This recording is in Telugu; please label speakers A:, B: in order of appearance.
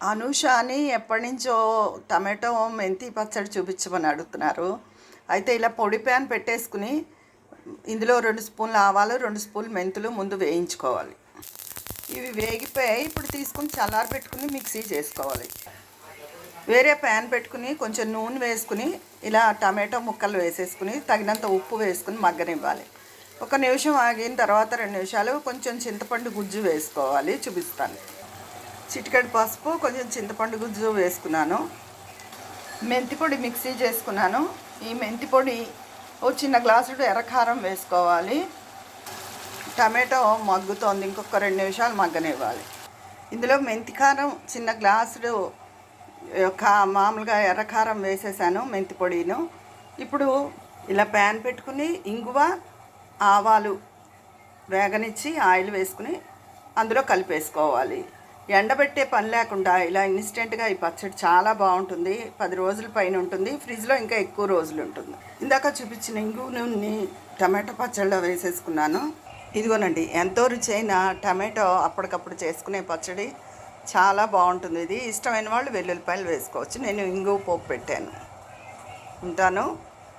A: అనూష అని ఎప్పటినుంచో టమాటో మెంతి పచ్చడి చూపించమని అడుగుతున్నారు. అయితే ఇలా పొడి ప్యాన్ పెట్టేసుకుని ఇందులో 2 స్పూన్ల ఆవాలు, 2 స్పూన్ల మెంతులు ముందు వేయించుకోవాలి. ఇవి వేగిపోయి ఇప్పుడు తీసుకుని చల్లారబెట్టుకుని మిక్సీ చేసుకోవాలి. వేరే ప్యాన్ పెట్టుకుని కొంచెం నూనె వేసుకుని ఇలా టమాటో ముక్కలు వేసేసుకుని తగినంత ఉప్పు వేసుకుని మగ్గనివ్వాలి. 1 నిమిషం ఆగిన తర్వాత 2 నిమిషాలు కొంచెం చింతపండు గుజ్జు వేసుకోవాలి. చూపిస్తాను. చిటికెడు పసుపు, కొంచెం చింతపండు గుజ్జు వేసుకున్నాను. మెంతి పొడి మిక్సీ చేసుకున్నాను. ఈ మెంతి పొడి ఓ చిన్న గ్లాసుడు ఎర్రకారం వేసుకోవాలి. టమాటో మగ్గుతోంది, ఇంకొక 2 నిమిషాలు మగ్గనివ్వాలి. ఇందులో మెంతి కారం చిన్న గ్లాసుడు మామూలుగా ఎర్రకారం వేసేసాను, మెంతి పొడిను. ఇప్పుడు ఇలా ప్యాన్ పెట్టుకుని ఇంగువ, ఆవాలు వేగనిచ్చి ఆయిల్ వేసుకుని అందులో కలిపేసుకోవాలి. ఎండబెట్టే పని లేకుండా ఇలా ఇన్స్టెంట్గా ఈ పచ్చడి చాలా బాగుంటుంది. 10 రోజుల పైన ఉంటుంది, ఫ్రిడ్జ్లో ఇంకా ఎక్కువ రోజులు ఉంటుంది. ఇందాక చూపించిన ఇంగు నూనె టమాటో పచ్చడిలో వేసేసుకున్నాను. ఇదిగోనండి, ఎంతో రుచైన టమాటో అప్పటికప్పుడు చేసుకునే పచ్చడి చాలా బాగుంటుంది. ఇది ఇష్టమైన వాళ్ళు వెల్లుల్లిపాయలు వేసుకోవచ్చు. నేను ఇంగు పోపు పెట్టాను. ఉంటాను.